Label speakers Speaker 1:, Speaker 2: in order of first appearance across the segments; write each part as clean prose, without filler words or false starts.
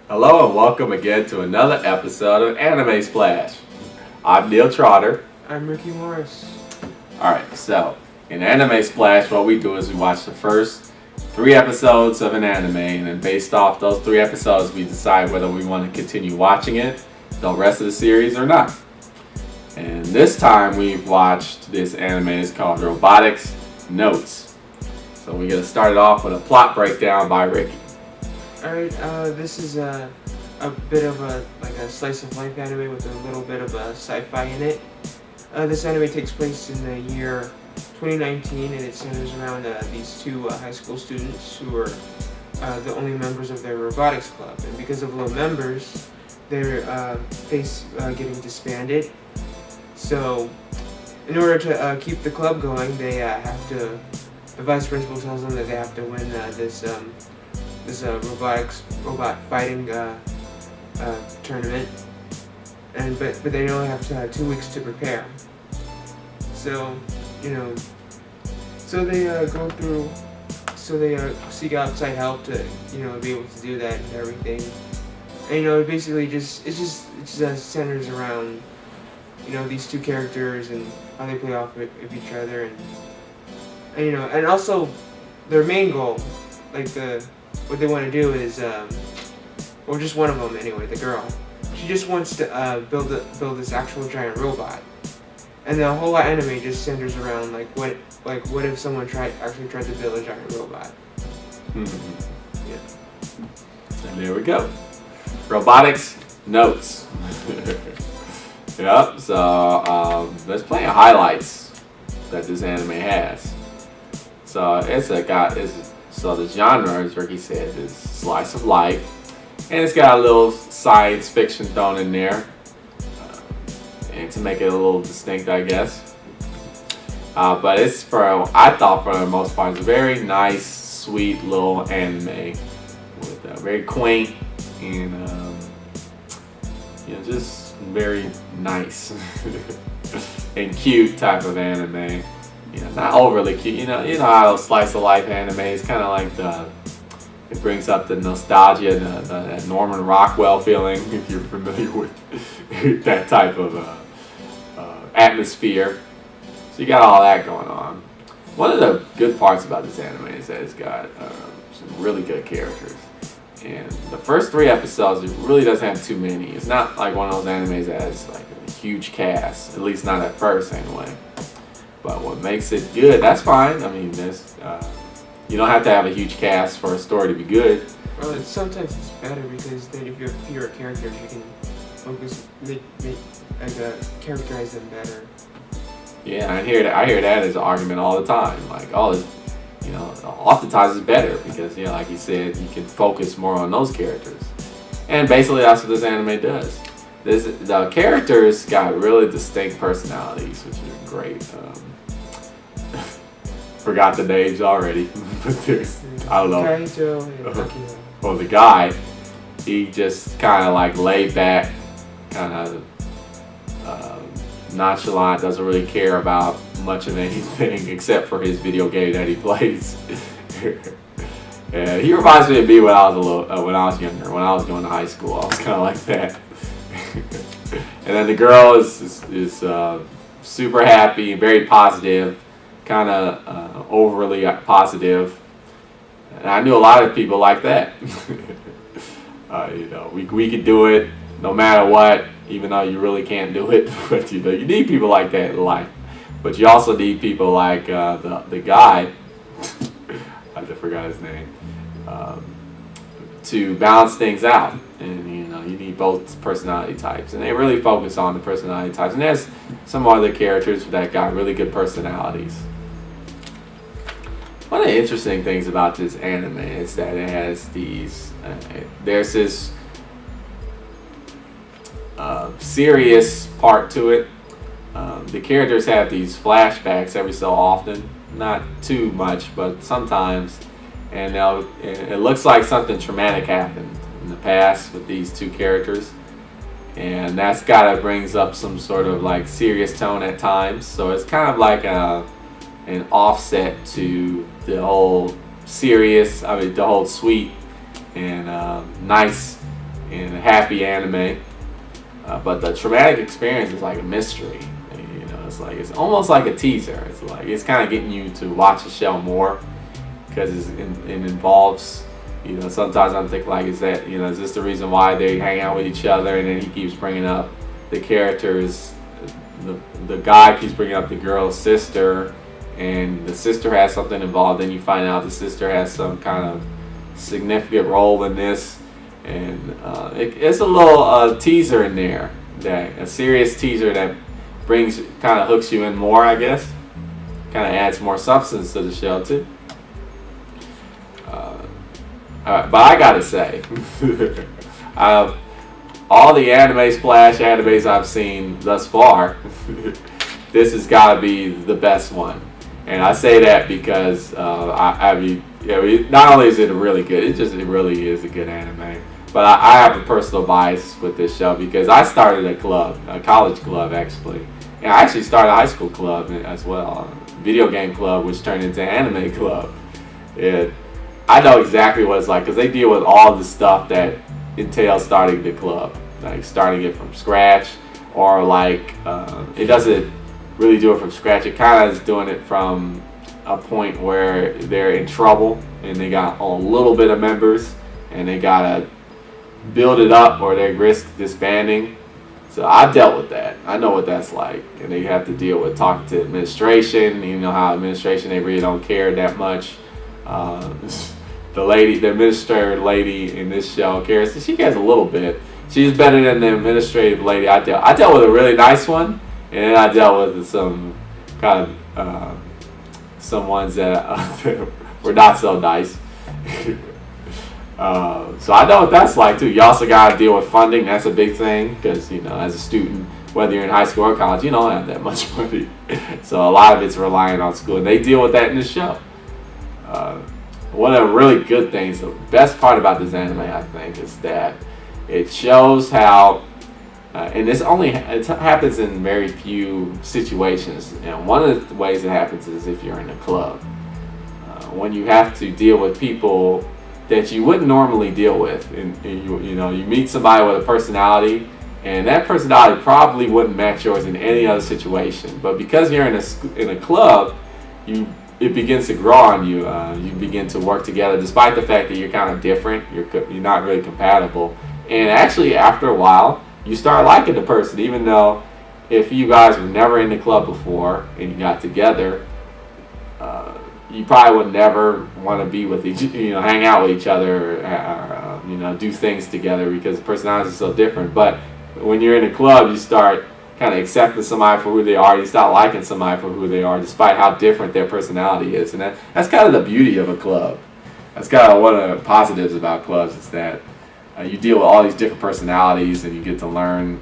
Speaker 1: Hello and welcome again to another episode of Anime Splash. I'm Neal Trotter.
Speaker 2: I'm Ricky Morris.
Speaker 1: Alright, so in Anime Splash, what we do is we watch the first 3 episodes of an anime, and then based off those 3 episodes, we decide whether we want to continue watching it, the rest of the series, or not. And this time we've watched this anime. It's called Robotics Notes. So we're going to start it off with a plot breakdown by Ricky.
Speaker 2: Alright, this is a bit of a slice of life anime with a little bit of a sci-fi in it. This anime takes place in the year 2019, and it centers around these two high school students who are the only members of their robotics club. And because of low members, they're face getting disbanded. So, in order to keep the club going, they have to. The vice principal tells them that they have to win this robot fighting tournament, but they only have 2 weeks to prepare. So they go through. So they seek outside help to be able to do that and everything. And it basically it just centers around these two characters and how they play off with each other, and also their main goal, what they want to do is, or just one of them anyway, the girl. She just wants to build this actual giant robot, and the whole anime just centers around what if someone actually tried to build a giant robot.
Speaker 1: Yeah. And there we go. Robotics Notes. Yep. So there's plenty of highlights that this anime has. So so the genre, as Ricky said, is slice of life, and it's got a little science fiction thrown in there, and to make it a little distinct, I guess. But I thought for the most part, it's a very nice, sweet little anime with very quaint and just very nice and cute type of anime. Not overly cute. You know how slice of life anime is kind of like it brings up the nostalgia, the Norman Rockwell feeling, if you're familiar with that type of atmosphere. So you got all that going on. One of the good parts about this anime is that it's got some really good characters. And the first 3 episodes, it really doesn't have too many. It's not like one of those animes that has like a huge cast, at least not at first anyway. But what makes it good, that's fine. I mean, you don't have to have a huge cast for a story to be good.
Speaker 2: Well, sometimes it's better because then if you have fewer characters, you can focus, characterize them better.
Speaker 1: Yeah, I hear that as an argument all the time. Like, oftentimes it's better because, like you said, you can focus more on those characters. And basically, that's what this anime does. The characters got really distinct personalities, which are great. Forgot the names already, but I don't know.
Speaker 2: Kaito,
Speaker 1: Well, the guy, he just kind of like laid back, kind of nonchalant, doesn't really care about much of anything except for his video game that he plays. Yeah, he reminds me of me when I was younger, when I was going to high school. I was kind of like that. And then the girl is super happy, very positive, kind of overly positive. And I knew a lot of people like that. We could do it no matter what, even though you really can't do it. But you need people like that in life. But you also need people like the guy. I just forgot his name. To balance things out, and you need both personality types, and they really focus on the personality types. And there's some other characters that got really good personalities. One of the interesting things about this anime is that it has there's this serious part to it. The characters have these flashbacks every so often, not too much, but sometimes. And it looks like something traumatic happened in the past with these two characters. And that's brings up some sort of like serious tone at times. So it's kind of like an offset to the whole the whole sweet and nice and a happy anime. But the traumatic experience is like a mystery. You know, it's almost like a teaser. It's kind of getting you to watch the show more because it involves. You know, sometimes I'm thinking like, is this the reason why they hang out with each other? And then he keeps bringing up the characters. The guy keeps bringing up the girl's sister, and the sister has something involved. Then you find out the sister has some kind of significant role in this, and it's a little teaser in there, a serious teaser that kind of hooks you in more, I guess. Kind of adds more substance to the show too. But I gotta say, all the anime splash animes I've seen thus far, this has got to be the best one. And I say that because not only is it really good, it really is a good anime. But I have a personal bias with this show because I started a college club actually, and I actually started a high school club as well, a video game club, which turned into anime club. And I know exactly what it's like because they deal with all the stuff that entails starting the club, like starting it from scratch, or like it doesn't really do it from scratch. It kind of is doing it from a point where they're in trouble and they got a little bit of members and they gotta build it up or they risk disbanding. So I dealt with that. I know what that's like, and they have to deal with talking to administration. You know how administration, they really don't care that much. The administrator lady in this show cares. She cares a little bit. She's better than the administrative lady I dealt with a really nice one, and then I dealt with some kind of some ones that were not so nice. So I know what that's like too. You also got to deal with funding. That's a big thing because, you know, as a student, whether you're in high school or college, you don't have that much money. So a lot of it's relying on school, and they deal with that in the show. One of the really good things, the best part about this anime, I think, is that it shows how, and it happens in very few situations. And one of the ways it happens is if you're in a club, when you have to deal with people that you wouldn't normally deal with, and you meet somebody with a personality, and that personality probably wouldn't match yours in any other situation. But because you're in a club, it begins to grow on you. You begin to work together, despite the fact that you're kind of different. You're not really compatible, and actually, after a while, you start liking the person, even though if you guys were never in the club before and you got together, you probably would never want to be with hang out with each other, or do things together because personalities are so different. But when you're in a club, you start kind of accepting somebody for who they are. You start liking somebody for who they are, despite how different their personality is. And that's kind of the beauty of a club. That's kind of one of the positives about clubs, is that you deal with all these different personalities and you get to learn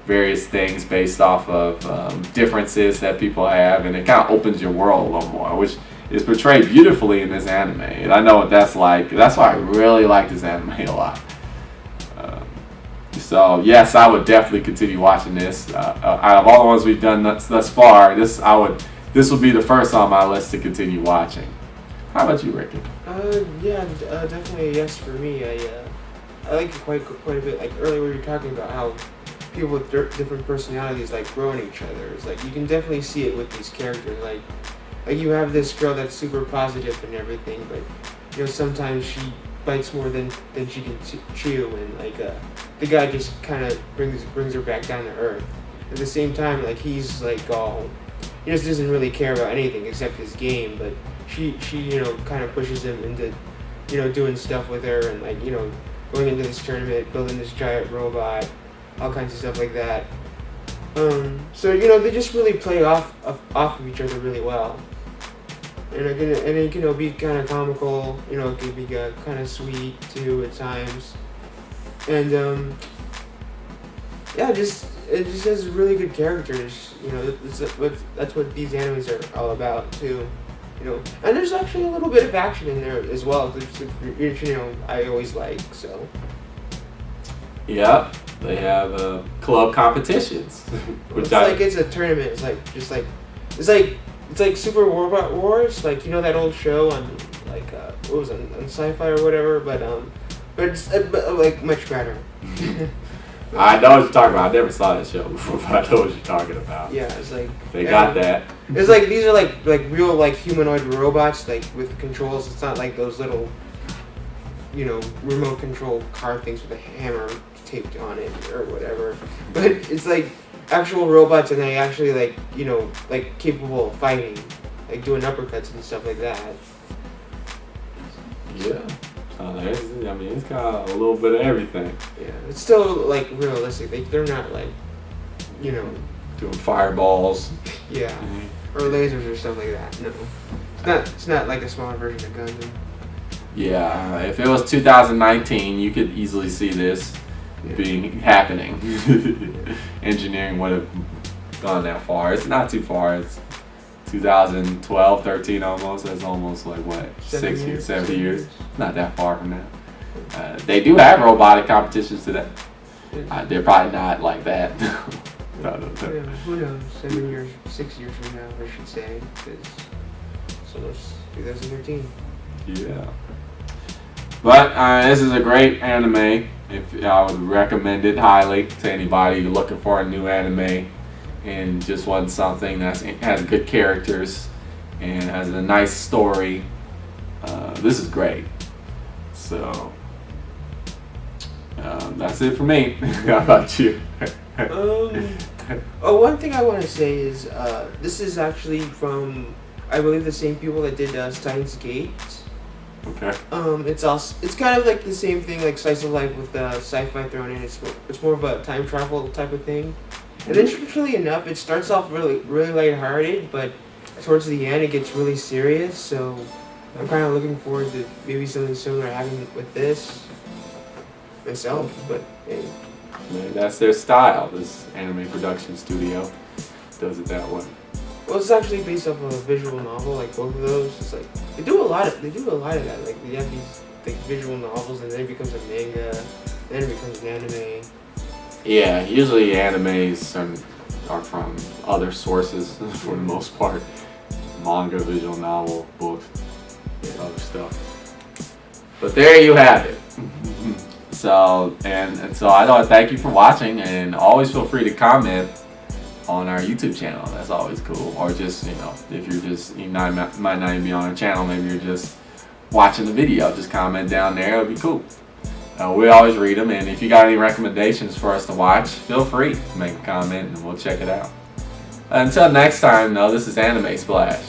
Speaker 1: various things based off of differences that people have, and it kind of opens your world a little more, which is portrayed beautifully in this anime. And I know what that's like. That's why I really like this anime a lot. So yes, I would definitely continue watching this. Out of all the ones we've done thus far, this would be the first on my list to continue watching. How about you, Ricky?
Speaker 2: Definitely a yes for me. I like it quite a bit. Like earlier, we were talking about how people with different personalities like grow in each other. It's like you can definitely see it with these characters. Like you have this girl that's super positive and everything, but sometimes she bites more than she can chew, and the guy just kind of brings her back down to earth. At the same time, he's he just doesn't really care about anything except his game, but she kind of pushes him into doing stuff with her, and going into this tournament, building this giant robot, all kinds of stuff like that. So they just really play off of each other really well. And it can be kind of comical, it can be kind of sweet too at times. And it just has really good characters. That's what these animes are all about too. And there's actually a little bit of action in there as well, which I always like. So.
Speaker 1: Yep, they have club competitions.
Speaker 2: It's a tournament. It's like Super Robot Wars, that old show on what was it, on Sci-Fi or whatever. But but it's like much better.
Speaker 1: I know what you're talking about. I never saw that show before, but I know what you're talking about.
Speaker 2: Yeah, it's like
Speaker 1: They got that.
Speaker 2: It's like these are like real like humanoid robots like with controls. It's not like those little, you know, remote control car things with a hammer taped on it or whatever. But it's like actual robots, and they actually like, you know, like capable of fighting, like doing uppercuts and stuff like that.
Speaker 1: Yeah. I mean, it's got a little bit of everything.
Speaker 2: Yeah, it's still like realistic. They're not like, you know,
Speaker 1: Doing fireballs.
Speaker 2: yeah, or lasers or stuff like that. No, it's not like a smaller version of Gundam.
Speaker 1: Yeah, if it was 2019, you could easily see this happening. Engineering would have gone that far. It's not too far. It's 2012, 13 almost. That's almost like what, 6 years, 7 years. Not that far from that. They do have robotic competitions today. They're probably not like that.
Speaker 2: Yeah, who knows? 7 years, 6 years from now, I should say, because it's almost 2013.
Speaker 1: Yeah. But this is a great anime. I would recommend it highly to anybody looking for a new anime and just wants something that has good characters and has a nice story. This is great. So that's it for me. How about you?
Speaker 2: One thing I want to say is this is actually from, I believe, the same people that did Steins Gate.
Speaker 1: Okay.
Speaker 2: It's kind of like the same thing, like slice of life with sci-fi thrown in. It's more of a time travel type of thing. And interestingly enough, it starts off really lighthearted, but towards the end it gets really serious. So I'm kind of looking forward to maybe something similar happening with this myself. But hey.
Speaker 1: That's their style. This anime production studio does it that way.
Speaker 2: Well, it's actually based off of a visual novel, like both of those. It's like they do a lot of that. Like they have these like visual novels, and then it becomes a manga, then it becomes an anime. Yeah,
Speaker 1: usually animes are from other sources for the most part. Manga, visual novel, books, other stuff. But there you have it. So I want to thank you for watching, and always feel free to comment on our YouTube channel. That's always cool. Or just, you know, if you're just, might not even be on our channel, maybe you're just watching the video, just comment down there. It'll be cool. We always read them, and if you got any recommendations for us to watch, feel free to make a comment and we'll check it out. Until next time, though, this is Anime Splash.